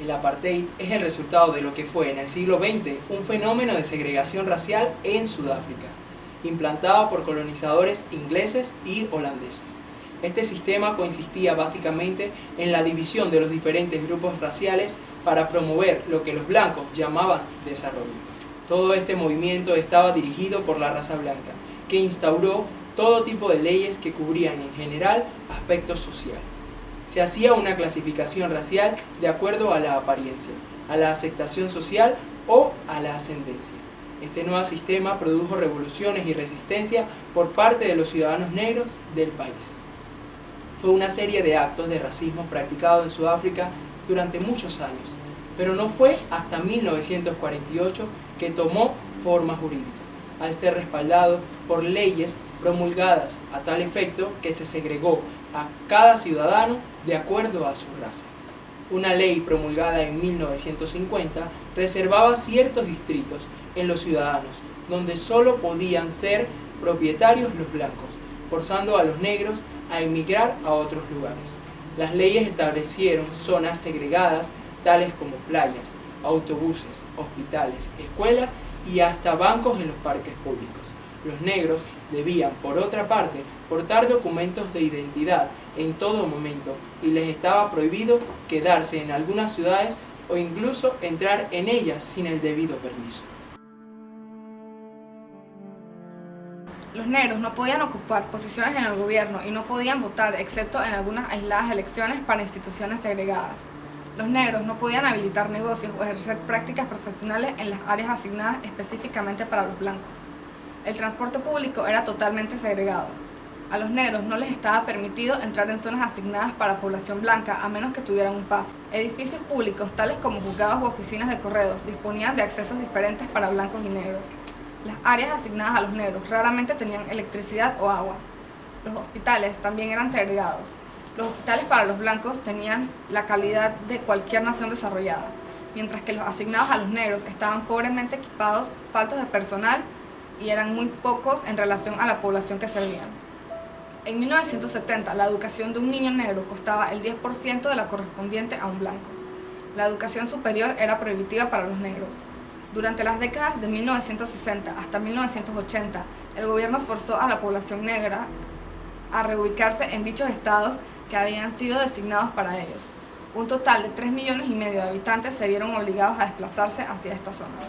El apartheid es el resultado de lo que fue en el siglo XX un fenómeno de segregación racial en Sudáfrica, implantado por colonizadores ingleses y holandeses. Este sistema consistía básicamente en la división de los diferentes grupos raciales para promover lo que los blancos llamaban desarrollo. Todo este movimiento estaba dirigido por la raza blanca, que instauró todo tipo de leyes que cubrían en general aspectos sociales. Se hacía una clasificación racial de acuerdo a la apariencia, a la aceptación social o a la ascendencia. Este nuevo sistema produjo revoluciones y resistencia por parte de los ciudadanos negros del país. Fue una serie de actos de racismo practicados en Sudáfrica durante muchos años, pero no fue hasta 1948 que tomó forma jurídica, al ser respaldado por leyes promulgadas a tal efecto que se segregó a cada ciudadano de acuerdo a su raza. Una ley promulgada en 1950 reservaba ciertos distritos en los ciudadanos, donde solo podían ser propietarios los blancos, forzando a los negros a emigrar a otros lugares. Las leyes establecieron zonas segregadas tales como playas, autobuses, hospitales, escuelas y hasta bancos en los parques públicos. Los negros debían, por otra parte, portar documentos de identidad en todo momento y les estaba prohibido quedarse en algunas ciudades o incluso entrar en ellas sin el debido permiso. Los negros no podían ocupar posiciones en el gobierno y no podían votar excepto en algunas aisladas elecciones para instituciones segregadas. Los negros no podían habilitar negocios o ejercer prácticas profesionales en las áreas asignadas específicamente para los blancos. El transporte público era totalmente segregado. A los negros no les estaba permitido entrar en zonas asignadas para población blanca a menos que tuvieran un pase. Edificios públicos tales como juzgados u oficinas de correos disponían de accesos diferentes para blancos y negros. Las áreas asignadas a los negros raramente tenían electricidad o agua. Los hospitales también eran segregados. Los hospitales para los blancos tenían la calidad de cualquier nación desarrollada, mientras que los asignados a los negros estaban pobremente equipados, faltos de personal y eran muy pocos en relación a la población que servían. En 1970, la educación de un niño negro costaba el 10% de la correspondiente a un blanco. La educación superior era prohibitiva para los negros. Durante las décadas de 1960 hasta 1980, el gobierno forzó a la población negra a reubicarse en dichos estados que habían sido designados para ellos. Un total de 3,5 millones de habitantes se vieron obligados a desplazarse hacia estas zonas.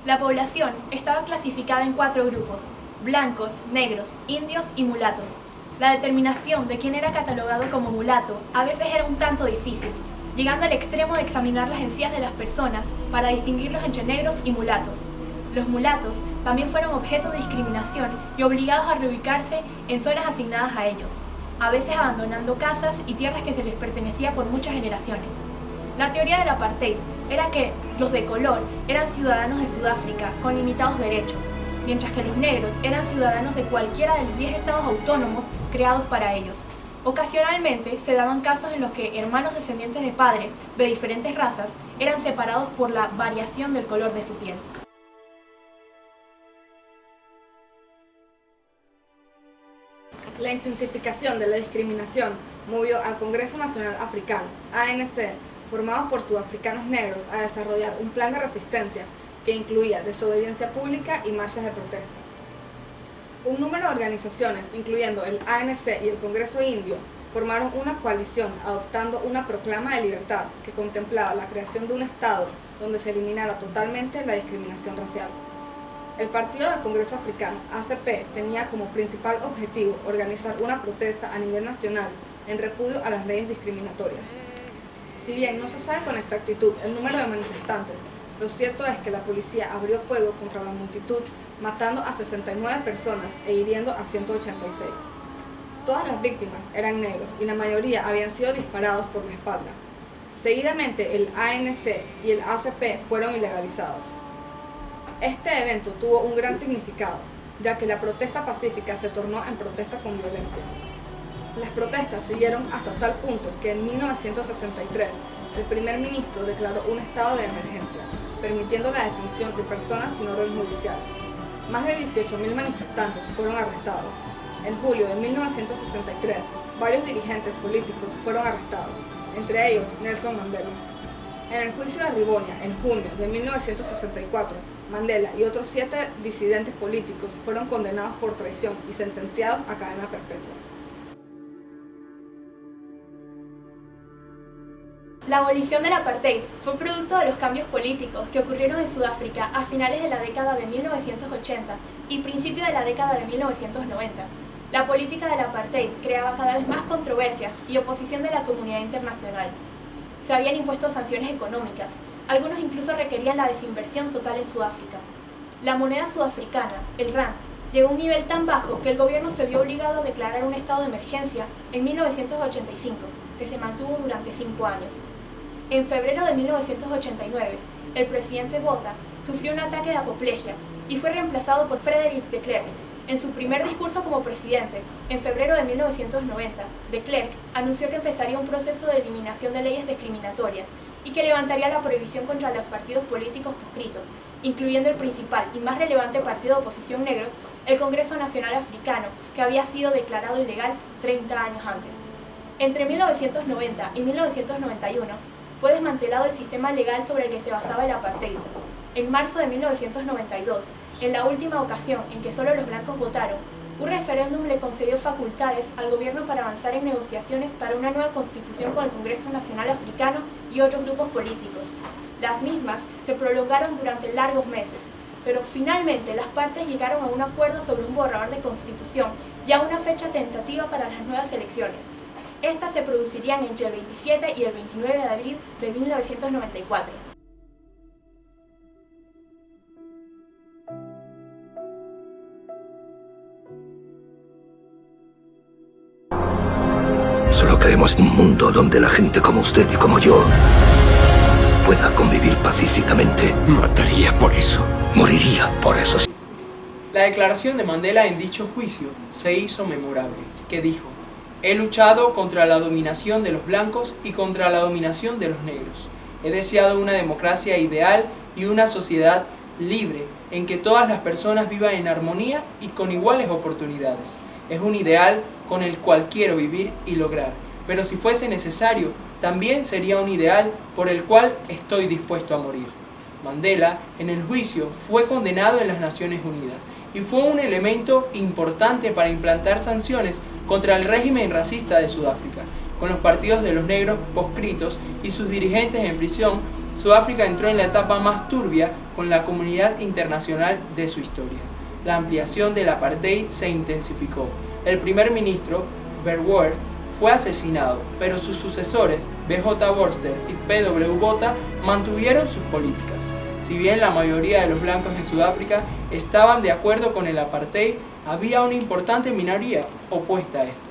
La población estaba clasificada en 4 grupos: blancos, negros, indios y mulatos. La determinación de quién era catalogado como mulato a veces era un tanto difícil, llegando al extremo de examinar las encías de las personas para distinguirlos entre negros y mulatos. Los mulatos también fueron objeto de discriminación y obligados a reubicarse en zonas asignadas a ellos, a veces abandonando casas y tierras que se les pertenecía por muchas generaciones. La teoría del apartheid era que los de color eran ciudadanos de Sudáfrica con limitados derechos, mientras que los negros eran ciudadanos de cualquiera de los 10 estados autónomos creados para ellos. Ocasionalmente se daban casos en los que hermanos descendientes de padres de diferentes razas eran separados por la variación del color de su piel. La intensificación de la discriminación movió al Congreso Nacional Africano, ANC, formado por sudafricanos negros, a desarrollar un plan de resistencia que incluía desobediencia pública y marchas de protesta. Un número de organizaciones, incluyendo el ANC y el Congreso Indio, formaron una coalición adoptando una proclama de libertad que contemplaba la creación de un Estado donde se eliminara totalmente la discriminación racial. El Partido del Congreso Africano, ACP, tenía como principal objetivo organizar una protesta a nivel nacional en repudio a las leyes discriminatorias. Si bien no se sabe con exactitud el número de manifestantes, lo cierto es que la policía abrió fuego contra la multitud, matando a 69 personas e hiriendo a 186. Todas las víctimas eran negros y la mayoría habían sido disparados por la espalda. Seguidamente, el ANC y el ACP fueron ilegalizados. Este evento tuvo un gran significado, ya que la protesta pacífica se tornó en protesta con violencia. Las protestas siguieron hasta tal punto que en 1963 el primer ministro declaró un estado de emergencia, permitiendo la detención de personas sin orden judicial. Más de 18,000 manifestantes fueron arrestados. En julio de 1963, varios dirigentes políticos fueron arrestados, entre ellos Nelson Mandela. En el juicio de Rivonia, en junio de 1964, Mandela y otros 7 disidentes políticos fueron condenados por traición y sentenciados a cadena perpetua. La abolición del apartheid fue producto de los cambios políticos que ocurrieron en Sudáfrica a finales de la década de 1980 y principio de la década de 1990. La política del apartheid creaba cada vez más controversias y oposición de la comunidad internacional. Se habían impuesto sanciones económicas, algunos incluso requerían la desinversión total en Sudáfrica. La moneda sudafricana, el rand, llegó a un nivel tan bajo que el gobierno se vio obligado a declarar un estado de emergencia en 1985, que se mantuvo durante 5 años. En febrero de 1989, el presidente Botha sufrió un ataque de apoplejía y fue reemplazado por Frederick de Klerk. En su primer discurso como presidente, en febrero de 1990, de Klerk anunció que empezaría un proceso de eliminación de leyes discriminatorias y que levantaría la prohibición contra los partidos políticos proscritos, incluyendo el principal y más relevante partido de oposición negro, el Congreso Nacional Africano, que había sido declarado ilegal 30 años antes. Entre 1990 y 1991, fue desmantelado el sistema legal sobre el que se basaba el apartheid. En marzo de 1992, en la última ocasión en que solo los blancos votaron, un referéndum le concedió facultades al gobierno para avanzar en negociaciones para una nueva constitución con el Congreso Nacional Africano y otros grupos políticos. Las mismas se prolongaron durante largos meses, pero finalmente las partes llegaron a un acuerdo sobre un borrador de constitución y a una fecha tentativa para las nuevas elecciones. Estas se producirían entre el 27 y el 29 de abril de 1994. Solo queremos un mundo donde la gente como usted y como yo pueda convivir pacíficamente. Mataría por eso. Moriría por eso. La declaración de Mandela en dicho juicio se hizo memorable, que dijo: he luchado contra la dominación de los blancos y contra la dominación de los negros. He deseado una democracia ideal y una sociedad libre en que todas las personas vivan en armonía y con iguales oportunidades. Es un ideal con el cual quiero vivir y lograr, pero si fuese necesario, también sería un ideal por el cual estoy dispuesto a morir. Mandela, en el juicio, fue condenado en las Naciones Unidas y fue un elemento importante para implantar sanciones contra el régimen racista de Sudáfrica. Con los partidos de los negros proscritos y sus dirigentes en prisión, Sudáfrica entró en la etapa más turbia con la comunidad internacional de su historia. La ampliación del apartheid se intensificó. El primer ministro, Verwoerd, fue asesinado, pero sus sucesores, B.J. Vorster y P.W. Botha, mantuvieron sus políticas. Si bien la mayoría de los blancos en Sudáfrica estaban de acuerdo con el apartheid, había una importante minoría opuesta a esto.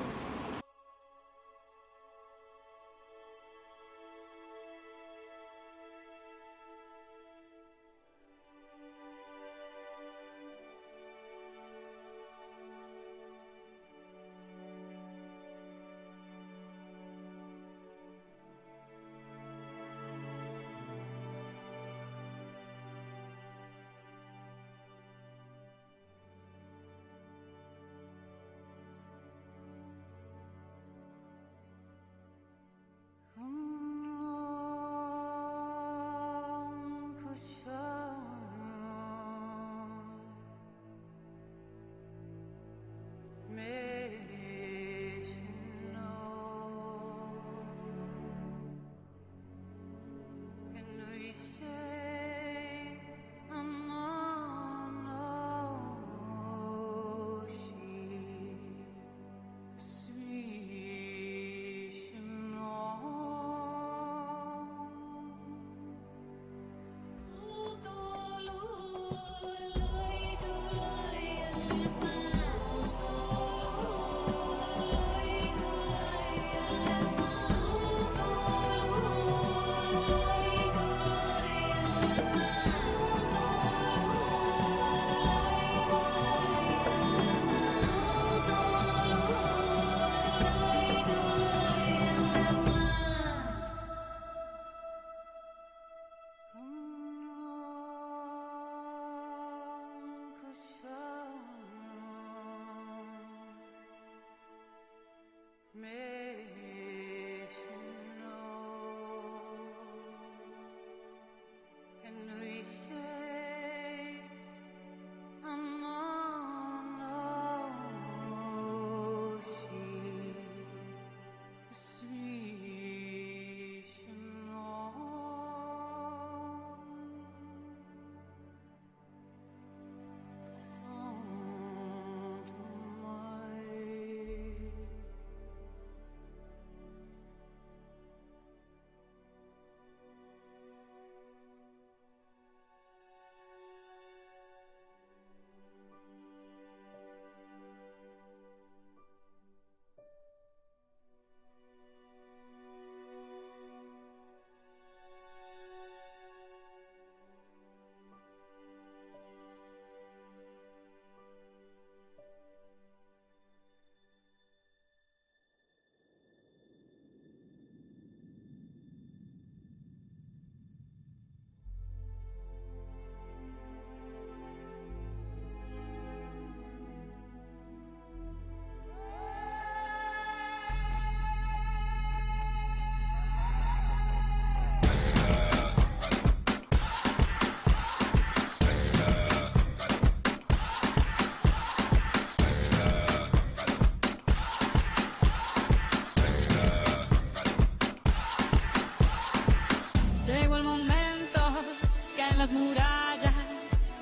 las murallas,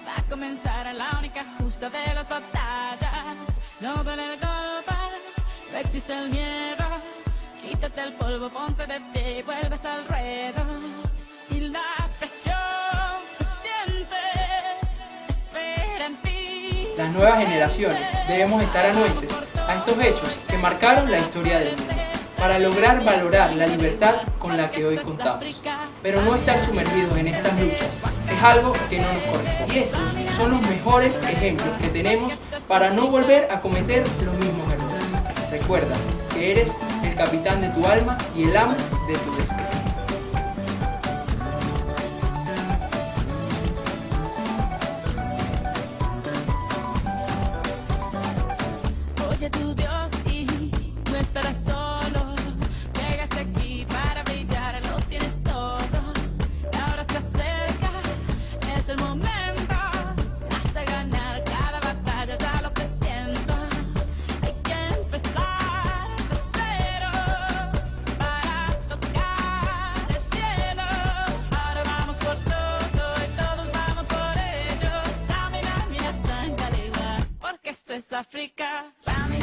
va a comenzar la única justa de las batallas. No duele el golpe, no existe el miedo. Quítate el polvo, ponte de pie y vuelves al ruedo. Y la presión se siente, espera en ti. Las nuevas generaciones debemos estar anuentes a estos hechos que marcaron la historia del mundo, para lograr valorar la libertad con la que hoy contamos. Pero no estar sumergidos en estas luchas es algo que no nos corresponde. Y estos son los mejores ejemplos que tenemos para no volver a cometer los mismos errores. Recuerda que eres el capitán de tu alma y el amo de tu destino. Oye tu Dios y no estarás solo. Llegaste aquí para brillar, lo tienes todo. Ahora se acerca, es el momento. Vas a ganar cada batalla, ya lo que siento. Hay que empezar de cero para tocar el cielo. Ahora vamos por todo y todos vamos por ello. Samina, mira, San Calidad, porque esto es África. Samina.